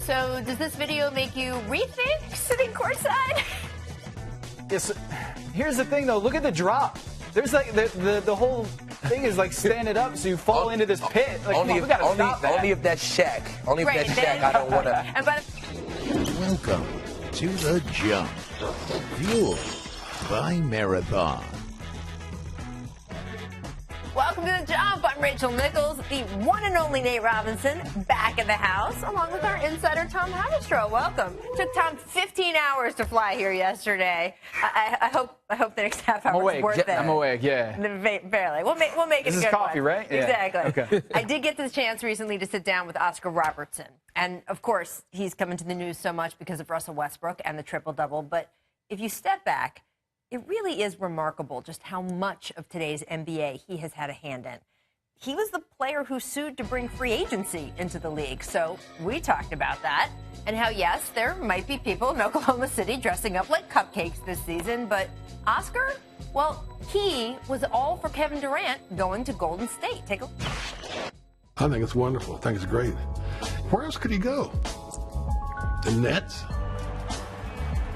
So does this video make you rethink sitting courtside? Yes. Here's the thing, though. Look at the drop. There's like the whole thing is like standing up, so you fall into this pit. Like, only if that's Shaq. Only if Right, that's Shaq. I don't want to. And by Welcome to The Jump, fueled by Marathon. Welcome to The Jump. I'm Rachel Nichols, the one and only Nate Robinson, back in the house, along with our insider, Tom Haberstroh. Welcome. Took Tom 15 hours to fly here yesterday. I hope the next half hour is worth it. I'm awake, yeah. Barely. We'll make it a good one. This is coffee, right? Yeah. Exactly. Okay. I did get the chance recently to sit down with Oscar Robertson. And, of course, he's come into the news so much because of Russell Westbrook and the triple-double. But if you step back, it really is remarkable just how much of today's NBA he has had a hand in. He was the player who sued to bring free agency into the league. So we talked about that and how, yes, there might be people in Oklahoma City dressing up like cupcakes this season. But Oscar, well, he was all for Kevin Durant going to Golden State. Take a look. I think it's wonderful. I think it's great. Where else could he go? The Nets?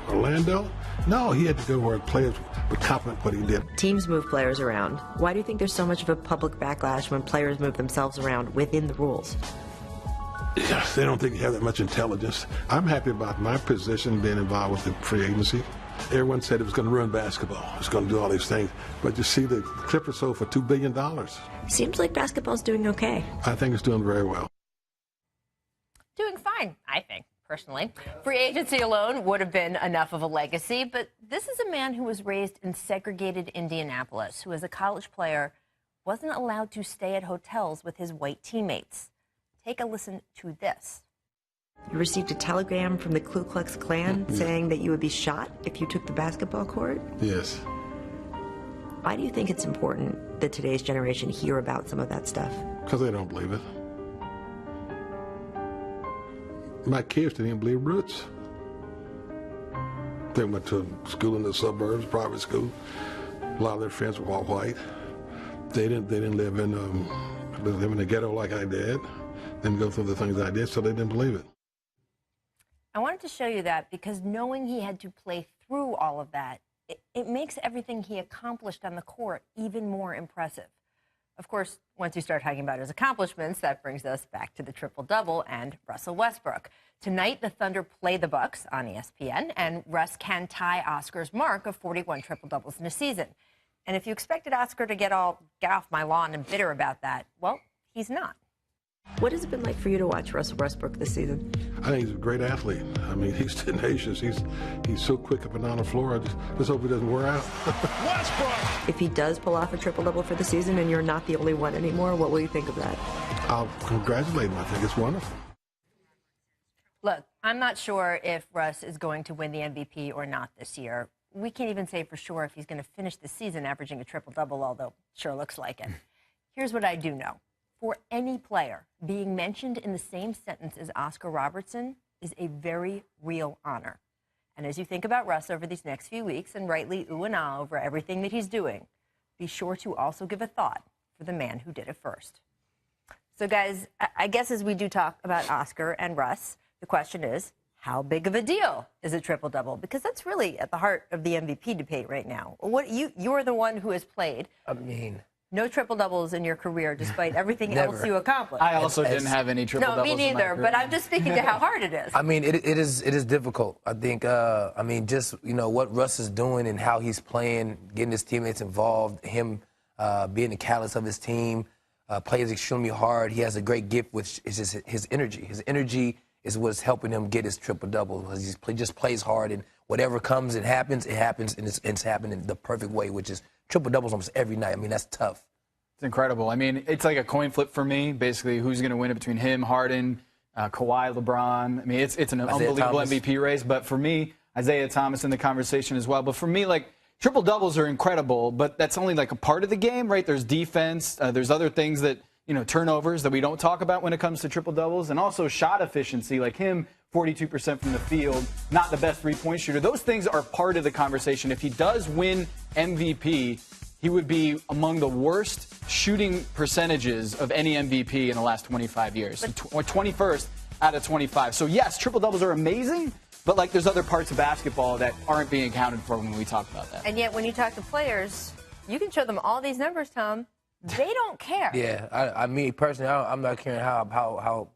Orlando? No, he had to go where players would compliment what he did. Teams move players around. Why do you think there's so much of a public backlash when players move themselves around within the rules? They don't think you have that much intelligence. I'm happy about my position being involved with the free agency. Everyone said it was going to ruin basketball. It was going to do all these things. But you see, the Clippers sold for $2 billion. Seems like basketball's doing okay. I think it's doing very well. Doing fine, I think, personally. Free agency alone would have been enough of a legacy, but this is a man who was raised in segregated Indianapolis, who as a college player wasn't allowed to stay at hotels with his white teammates. Take a listen to this. You received a telegram from the Ku Klux Klan saying that you would be shot if you took the basketball court? Yes. Why do you think it's important that today's generation hear about some of that stuff? Because they don't believe it. My kids didn't even believe Roots. They went to school in the suburbs, private school. A lot of their friends were all white. They didn't live in the ghetto like I did. Didn't go through the things I did, so they didn't believe it. I wanted to show you that because knowing he had to play through all of that, it makes everything he accomplished on the court even more impressive. Of course, once you start talking about his accomplishments, that brings us back to the triple-double and Russell Westbrook. Tonight, the Thunder play the Bucks on ESPN, and Russ can tie Oscar's mark of 41 triple-doubles in a season. And if you expected Oscar to get off my lawn and bitter about that, well, he's not. What has it been like for you to watch Russell Westbrook this season? I think he's a great athlete. I mean, he's tenacious. He's so quick up and down the floor. I just hope he doesn't wear out. If he does pull off a triple-double for the season and you're not the only one anymore, what will you think of that? I'll congratulate him. I think it's wonderful. Look, I'm not sure if Russ is going to win the MVP or not this year. We can't even say for sure if he's going to finish the season averaging a triple-double, although it sure looks like it. Here's what I do know. For any player, being mentioned in the same sentence as Oscar Robertson is a very real honor. And as you think about Russ over these next few weeks, and rightly ooh and ah over everything that he's doing, be sure to also give a thought for the man who did it first. So, guys, I guess as we do talk about Oscar and Russ, the question is, how big of a deal is a triple-double? Because that's really at the heart of the MVP debate right now. You're the one who has played. I mean, no triple-doubles in your career, despite everything else you accomplished. I also didn't have any triple-doubles. No, me neither, but I'm just speaking to how hard it is. I mean, it is difficult. I think, just, what Russ is doing and how he's playing, getting his teammates involved, him being the catalyst of his team, plays extremely hard. He has a great gift, which is just his energy. His energy is what's helping him get his triple-double. He just plays hard, and whatever comes, it happens, and it's happening the perfect way, which is triple-doubles almost every night. I mean, that's tough. It's incredible. I mean, it's like a coin flip for me, basically, who's going to win it between him, Harden, Kawhi, LeBron. I mean, it's an unbelievable MVP race. But for me, Isaiah Thomas in the conversation as well. But for me, like, triple-doubles are incredible, but that's only like a part of the game, right? There's defense. There's other things that, turnovers that we don't talk about when it comes to triple-doubles. And also shot efficiency, like him, 42% from the field, not the best three-point shooter. Those things are part of the conversation. If he does win MVP, he would be among the worst shooting percentages of any MVP in the last 25 years. So 21st out of 25. So yes, triple doubles are amazing, but like there's other parts of basketball that aren't being accounted for when we talk about that. And yet, when you talk to players, you can show them all these numbers, Tom. They don't care. Yeah, I mean personally, I'm not caring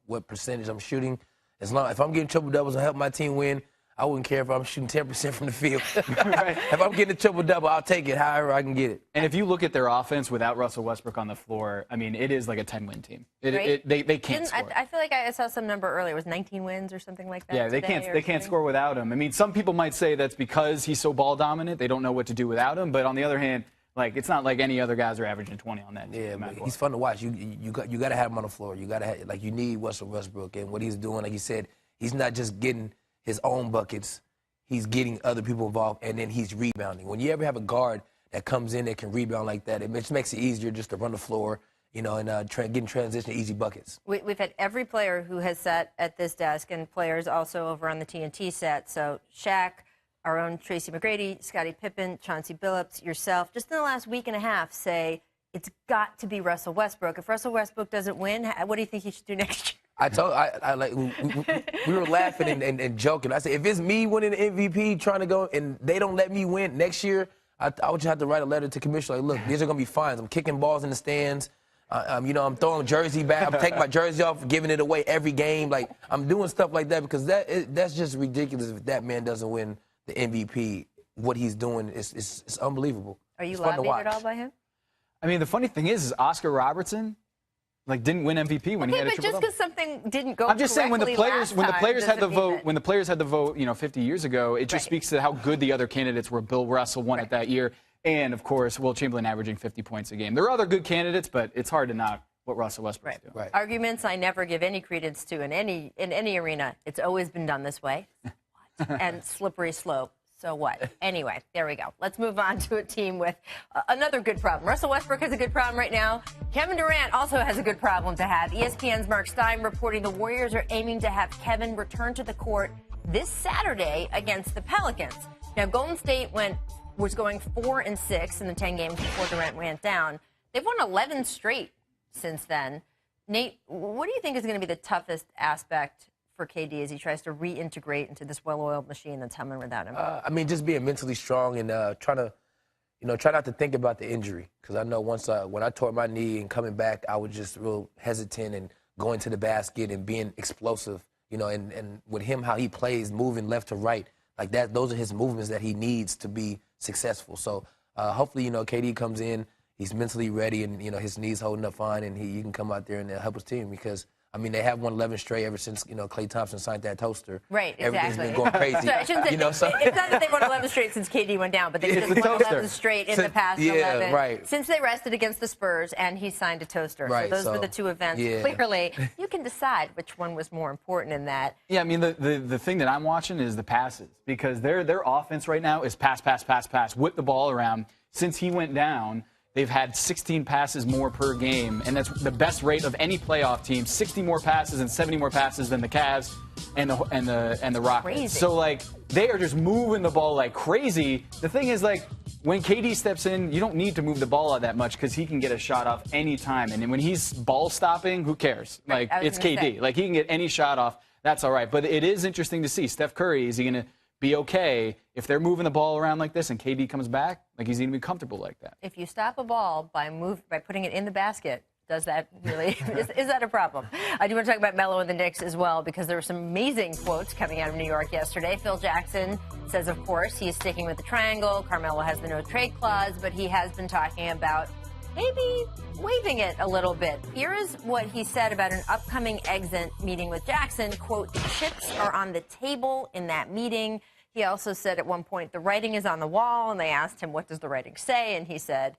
what percentage I'm shooting. As long if I'm getting triple doubles and help my team win, I wouldn't care if I'm shooting 10% from the field. Right. If I'm getting a triple double, I'll take it however I can get it. And if you look at their offense without Russell Westbrook on the floor, I mean, it is like a 10-win team. Right? They can't score. I feel like I saw some number earlier. It was 19 wins or something like that. Yeah, they can't score without him. I mean, some people might say that's because he's so ball dominant. They don't know what to do without him. But on the other hand, like it's not like any other guys are averaging 20 on that team. Yeah, no matter but what. he's fun to watch. You got to have him on the floor. You got to have, like you need Russell Westbrook, and what he's doing, like you said, he's not just getting his own buckets. He's getting other people involved, and then he's rebounding. When you ever have a guard that comes in that can rebound like that, it just makes it easier just to run the floor, you know, and getting transition easy buckets. We've had every player who has sat at this desk and players also over on the TNT set. So Shaq, our own Tracy McGrady, Scottie Pippen, Chauncey Billups, yourself, just in the last week and a half say it's got to be Russell Westbrook. If Russell Westbrook doesn't win, what do you think he should do next year? We were laughing and joking. I said, if it's me winning the MVP, trying to go, and they don't let me win next year, I would just have to write a letter to commissioner like, look, these are going to be fines. I'm kicking balls in the stands. You know, I'm throwing jersey back. I'm taking my jersey off, giving it away every game. Like, I'm doing stuff like that because that's just ridiculous if that man doesn't win the MVP. What he's doing is unbelievable. Are you It's fun to lobbied at watch. all by him? I mean, the funny thing is Oscar Robertson, like, didn't win MVP when he had a Okay, but triple just double. because something didn't go I'm just saying when the players had the doesn't mean vote that- when the players had the vote, you know, 50 years ago, it just Right. speaks to how good the other candidates were. Bill Russell won it that year, and of course, Will Chamberlain averaging 50 points a game. There are other good candidates, but it's hard to knock what Russell Westbrook's doing. Right. Arguments I never give any credence to in any arena. It's always been done this way. And slippery slope. So what? Anyway, there we go. Let's move on to a team with another good problem. Russell Westbrook has a good problem right now. Kevin Durant also has a good problem to have. ESPN's Mark Stein reporting the Warriors are aiming to have Kevin return to the court this Saturday against the Pelicans. Now, Golden State was going 4-6 in the 10 games before Durant went down. They've won 11 straight since then. Nate, what do you think is going to be the toughest aspect for KD as he tries to reintegrate into this well-oiled machine that's humming without him? I mean, just being mentally strong and try not to think about the injury. Because I know when I tore my knee and coming back, I was just real hesitant and going to the basket and being explosive. You know, and with him, how he plays, moving left to right, like that, those are his movements that he needs to be successful. So hopefully, you know, KD comes in, he's mentally ready, and, you know, his knee's holding up fine, and he can come out there and help his team because, I mean, they have won 11 straight ever since, you know, Klay Thompson signed that toaster. Right, exactly. Everything's been going crazy. So I shouldn't say, you know, so it's not that they've won 11 straight since KD went down, but they've It's just the won toaster. 11 straight in the past Yeah, 11 right. since they rested against the Spurs and he signed a toaster. Right, so those were so, the two events. yeah. Clearly, you can decide which one was more important in that. Yeah, I mean, the thing that I'm watching is the passes because their offense right now is pass, whip the ball around. Since he went down, they've had 16 passes more per game, and that's the best rate of any playoff team. 60 more passes and 70 more passes than the Cavs and the Rockets. Crazy. So like they are just moving the ball like crazy. The thing is like when KD steps in, you don't need to move the ball out that much because he can get a shot off any time. And when he's ball stopping, who cares? Like I was it's gonna KD. say. Like he can get any shot off. That's all right. But it is interesting to see Steph Curry. Is he going to be okay if they're moving the ball around like this and KD comes back? Like he's going to be comfortable like that. If you stop a ball by putting it in the basket, does that really is that a problem? I do want to talk about Melo and the Knicks as well because there were some amazing quotes coming out of New York yesterday. Phil Jackson says, of course, he is sticking with the triangle. Carmelo has the no trade clause, but he has been talking about maybe waiving it a little bit. Here is what he said about an upcoming exit meeting with Jackson. Quote, the chips are on the table in that meeting. He also said at one point, the writing is on the wall, and they asked him, what does the writing say? And he said,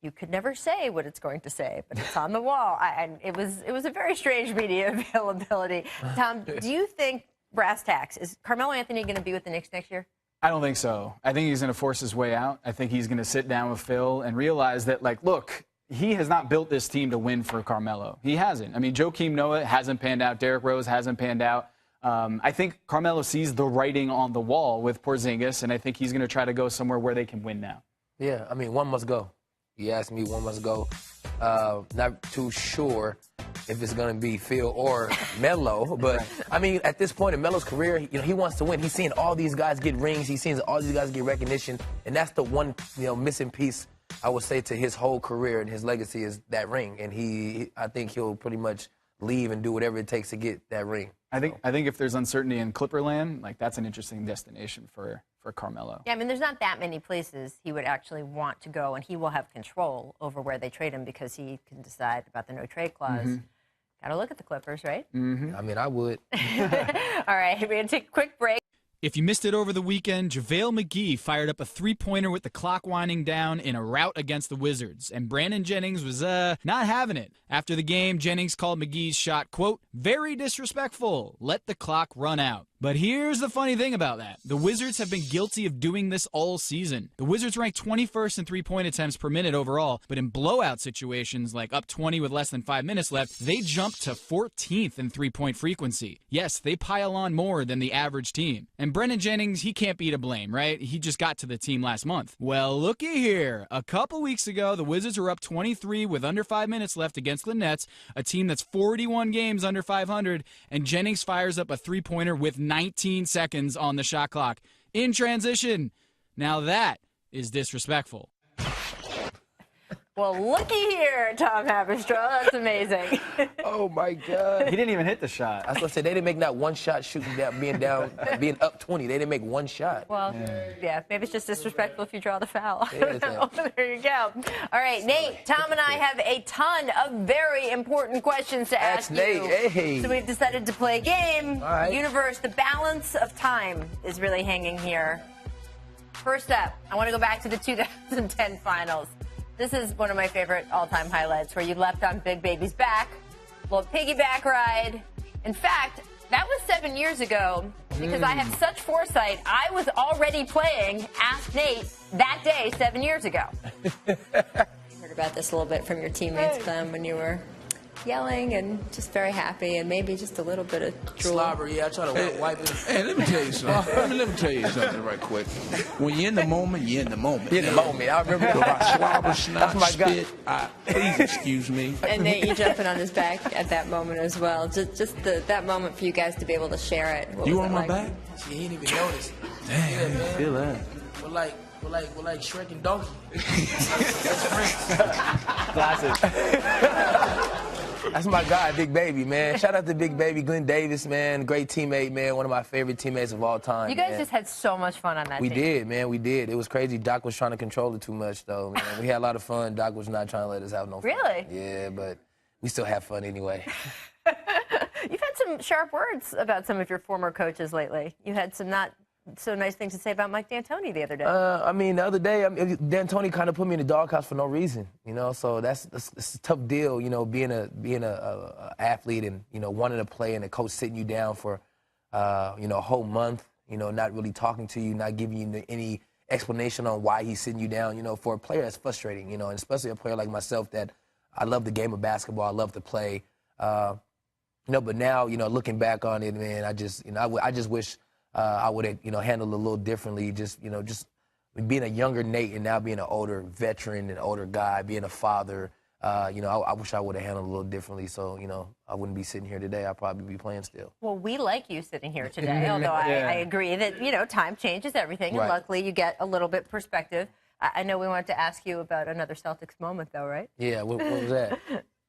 you could never say what it's going to say, but it's on the wall. And it was a very strange media availability. Tom, do you think, brass tacks, is Carmelo Anthony going to be with the Knicks next year? I don't think so. I think he's going to force his way out. I think he's going to sit down with Phil and realize that, like, look, he has not built this team to win for Carmelo. He hasn't. I mean, Joakim Noah hasn't panned out. Derrick Rose hasn't panned out. I think Carmelo sees the writing on the wall with Porzingis, and I think he's going to try to go somewhere where they can win now. Yeah, I mean, one must go. You asked me, one must go. Not too sure if it's going to be Phil or Melo. But, I mean, at this point in Melo's career, he wants to win. He's seeing all these guys get rings. He's seeing all these guys get recognition. And that's the one, missing piece, I would say, to his whole career and his legacy is that ring. And I think he'll pretty much leave and do whatever it takes to get that ring. I think if there's uncertainty in Clipperland, like that's an interesting destination for Carmelo. Yeah, I mean, there's not that many places he would actually want to go, and he will have control over where they trade him because he can decide about the no-trade clause. Got to look at the Clippers, right? I mean, I would. All right, we're going to take a quick break. If you missed it over the weekend, JaVale McGee fired up a three-pointer with the clock winding down in a rout against the Wizards, and Brandon Jennings was, not having it. After the game, Jennings called McGee's shot, quote, very disrespectful. Let the clock run out. But here's the funny thing about that. The Wizards have been guilty of doing this all season. The Wizards rank 21st in three-point attempts per minute overall, but in blowout situations like up 20 with less than 5 minutes left, they jump to 14th in three-point frequency. Yes, they pile on more than the average team. And Brennan Jennings, he can't be to blame, right? He just got to the team last month. Well, looky here. A couple weeks ago, the Wizards were up 23 with under 5 minutes left against the Nets, a team that's 41 games under 500, and Jennings fires up a three-pointer with 19 seconds on the shot clock in transition. Now that is disrespectful. Well, looky here, Tom Haberstroh. That's amazing. Oh, my God. He didn't even hit the shot. I was going to say, they didn't make not one shot shooting down, being up 20. They didn't make one shot. Well, yeah, maybe it's just disrespectful if you draw the foul. Yeah, there you go. All right, Nate, Tom and I have a ton of very important questions to ask you. Nate. Hey. So we've decided to play a game. All right. Universe, the balance of time is really hanging here. First up, I want to go back to the 2010 finals. This is one of my favorite all-time highlights where you leapt on Big Baby's back, little piggyback ride. In fact, that was 7 years ago because I have such foresight. I was already playing Ask Nate that day 7 years ago. I heard about this a little bit from your teammates, Clem, when you were yelling and just very happy and maybe just a little bit of drool. Slobber, yeah, I try to wipe it. Hey, let me tell you something. Let me tell you something right quick. When you're in the moment, you're in the moment. In the moment. I remember So if I slobber, snot, my guy. spit, please excuse me. And Nate, you jumping on his back at that moment as well. Just that moment for you guys to be able to share it. What You was on it my like? back? He didn't even notice. Damn, I didn't feel that. We're like Shrek and Donkey. Classic. That's my guy, Big Baby, man. Shout out to Big Baby, Glenn Davis, man. Great teammate, man. One of my favorite teammates of all time. You guys man. just had so much fun on that We team. did, man. We did. It was crazy. Doc was trying to control it too much, though, man. We had a lot of fun. Doc was not trying to let us have no fun. Really? Yeah, but we still have fun anyway. You've had some sharp words about some of your former coaches lately. You had some not so nice things to say about Mike D'Antoni the other day. I mean, the other day, D'Antoni kind of put me in the doghouse for no reason, So that's a tough deal, being a athlete and wanting to play and a coach sitting you down for a whole month, not really talking to you, not giving you any explanation on why he's sitting you down. For a player that's frustrating, and especially a player like myself that I love the game of basketball, I love to play, but now looking back on it, man, I just wish. I would have, handled it a little differently. Just being a younger Nate and now being an older veteran and older guy, being a father. I wish I would have handled it a little differently. So, I wouldn't be sitting here today. I'd probably be playing still. Well, we like you sitting here today, although I agree that, time changes everything. And Right. luckily, you get a little bit perspective. I know we wanted to ask you about another Celtics moment, though, right? Yeah, what was that?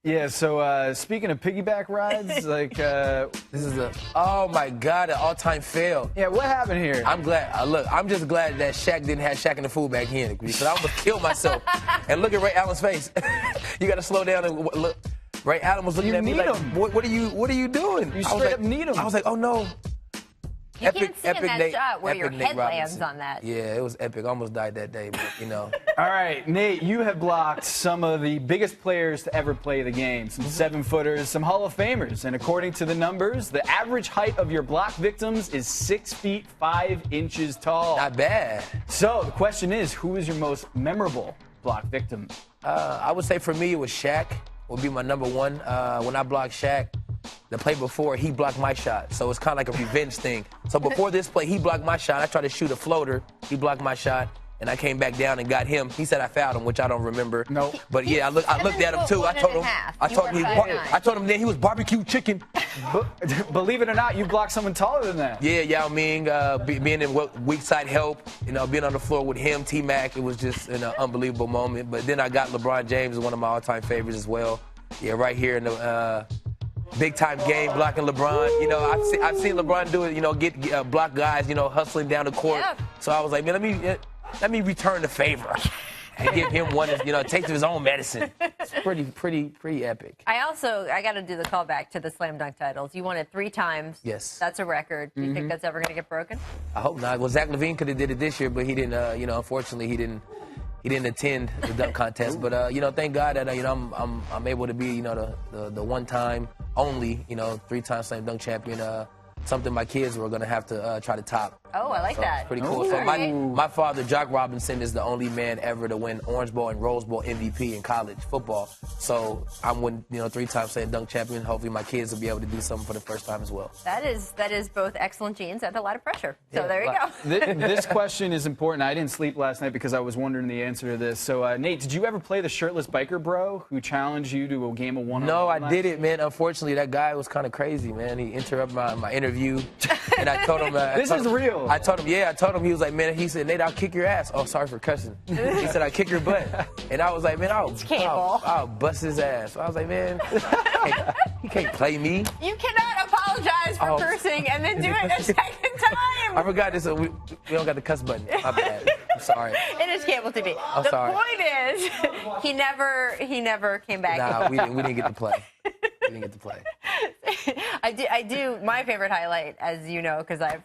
Yeah, so speaking of piggyback rides, This is oh my God, an all-time fail. yeah, what happened here? I'm glad. I'm just glad that Shaq didn't have Shaq in the food back here because I almost killed myself. And look at Ray Allen's face. You got to slow down and look. Ray Allen was looking You at me need like, him. what are you doing? You I was straight up need him. I was like, oh no. You can't see in that shot where your Nate head lands Robinson. on that. Yeah, it was epic. I almost died that day, but All right, Nate, you have blocked some of the biggest players to ever play the game, some 7-footers, some Hall of Famers. And according to the numbers, the average height of your block victims is 6 feet 5 inches tall. not bad. So the question is, who is your most memorable block victim? I would say for me it was Shaq. Would be my number one. When I blocked Shaq, the play before, he blocked my shot. So it's kind of like a revenge thing. So before this play, he blocked my shot. I tried to shoot a floater. He blocked my shot. and I came back down and got him. He said I fouled him, which I don't remember. Nope. But yeah, I looked at him too. I told him then he was barbecue chicken. Believe it or not, you blocked someone taller than that. Yeah, Yao Ming, being in weak side help, being on the floor with him, T-Mac, it was just an unbelievable moment. But then I got LeBron James, one of my all-time favorites as well. Yeah, right here in the big-time game, blocking LeBron. I've seen LeBron do it, get block guys, hustling down the court. Yeah. So I was like, man, let me return the favor and give him one, taste of his own medicine. It's pretty epic. I got to do the callback to the slam dunk titles. You won it 3 times. Yes. That's a record. Do you think that's ever going to get broken? I hope not. Well, Zach LaVine could have did it this year, but he didn't. Unfortunately, he didn't attend the dunk contest. But thank God that I'm able to be the one time only 3-time slam dunk champion. Something my kids were going to have to try to top. Oh, I like that. It's pretty cool. So my father, Jock Robinson, is the only man ever to win Orange Bowl and Rose Bowl MVP in college football. So I'm 3-time slam dunk champion. Hopefully my kids will be able to do something for the first time as well. That is both excellent genes and a lot of pressure. So there you go. This question is important. I didn't sleep last night because I was wondering the answer to this. So, Nate, did you ever play the shirtless biker bro who challenged you to a game of one-on-one? No, I didn't, man. Unfortunately, that guy was kind of crazy, man. He interrupted my interview, and I told him... This is real. I told him, he was like, man, he said, Nate, I'll kick your ass. Oh, sorry for cussing. He said, I'll kick your butt. And I was like, man, I'll bust his ass. So I was like, man, he can't play me. You cannot apologize for cursing and then do it a second time. I forgot this. We don't got the cuss button. My bad. I'm sorry. It is cable TV. I'm sorry. The point is, he never came back. Nah, we didn't get to play. We didn't get to play. I do. My favorite highlight, as you know, because I've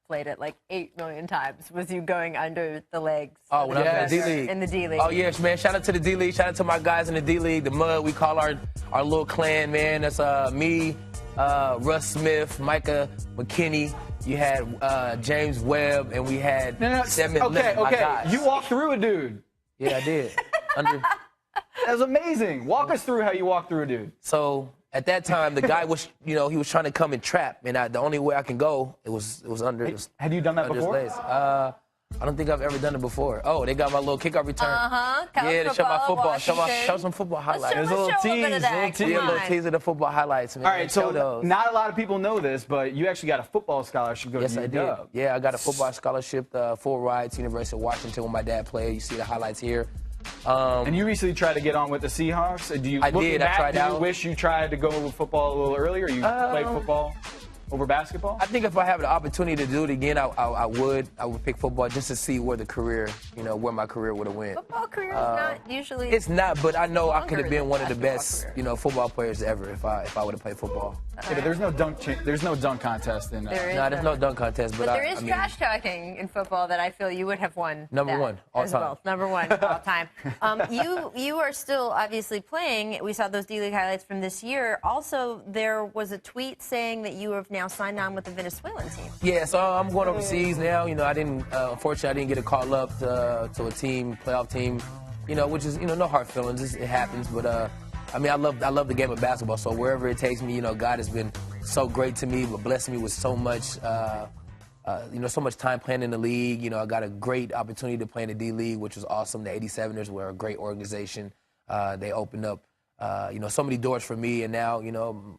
played it like 8 million times, was you going under the legs. Oh, when I was in the D-League. In the D-League. Oh, yes, man. Shout out to the D-League. Shout out to my guys in the D-League, the Mud. We call our little clan, man. That's me, Russ Smith, Micah McKinney. You had James Webb, and we had seven. Okay. Guys. You walked through a dude. Yeah, I did. That was amazing. Walk us through how you walked through a dude. So at that time, the guy was, he was trying to come and trap, and the only way I can go, it was under. Have you done that before? His legs. I don't think I've ever done it before. Oh, they got my little kickoff return. Yeah, to show my football. Show some football highlights. There's a little tease. A little tease of the football highlights. Man. All right, so not a lot of people know this, but you actually got a football scholarship. Yes, I did. Yeah, I got a football scholarship, full ride to University of Washington with my dad played. You see the highlights here. And you recently tried to get on with the Seahawks. I tried out. Do you wish you tried to go with football a little earlier? You played football over basketball? I think if I have the opportunity to do it again, I would pick football just to see where the career, where my career would have went. Football career is not usually. It's not, but I know I could have been one of the best, football players ever if I would have played football. Yeah, but there's no dunk contest in. There's no dunk contest, but there is trash talking in football that I feel you would have won. Number one all time. Well. Number one all time. You are still obviously playing. We saw those D-League highlights from this year. Also, there was a tweet saying that you have now signed on with the Venezuelan team. Yeah, so I'm going overseas now. I didn't, unfortunately, I didn't get a call up to a team, playoff team. Which is, no hard feelings. It happens, but I love the game of basketball. So wherever it takes me, God has been so great to me, but blessing me with so much, so much time playing in the league. I got a great opportunity to play in the D-League, which was awesome. The 87ers were a great organization. They opened up, so many doors for me, and now,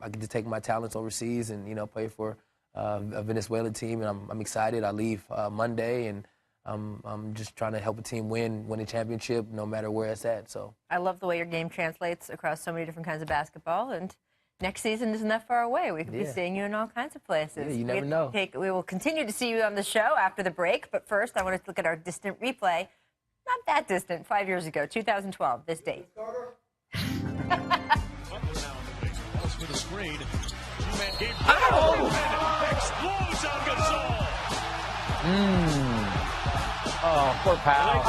I get to take my talents overseas and, play for a Venezuelan team, and I'm excited. I leave Monday, and I'm just trying to help a team win a championship, no matter where it's at. So I love the way your game translates across so many different kinds of basketball, and next season isn't that far away. We could be seeing you in all kinds of places. Yeah, you never know. We will continue to see you on the show after the break, but first I want to look at our distant replay. Not that distant, 5 years ago, 2012, this date. Oh, poor pal.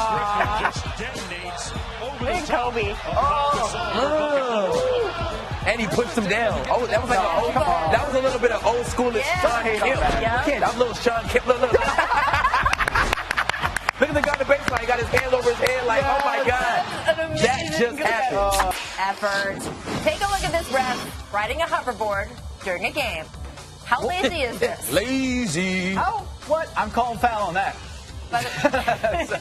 Big Kobe. And he pushed him down. Oh, that was like that was a little bit of old schoolish Sean Kemp. That was a little Sean Kemp. Look at the guy on the baseline. He got his hands over his head like, oh my God. That just happened. Effort. Take a look at this ref riding a hoverboard during a game. How lazy is this? Lazy. How? What? I'm calling foul on that. By the-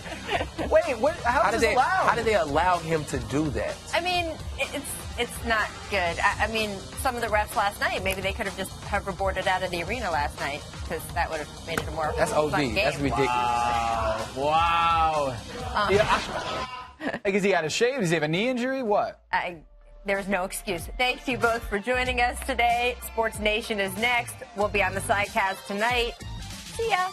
Wait, what? How is this allowed? How did they allow him to do that? I mean, it's not good. I mean, some of the refs last night, maybe they could have just hoverboarded out of the arena last night because that would have made it a more That's fun OD. game. That's ridiculous. Wow. Like, is he out of shape? Does he have a knee injury? What? There's no excuse. Thank you both for joining us today. Sports Nation is next. We'll be on the Sidecast tonight. See ya.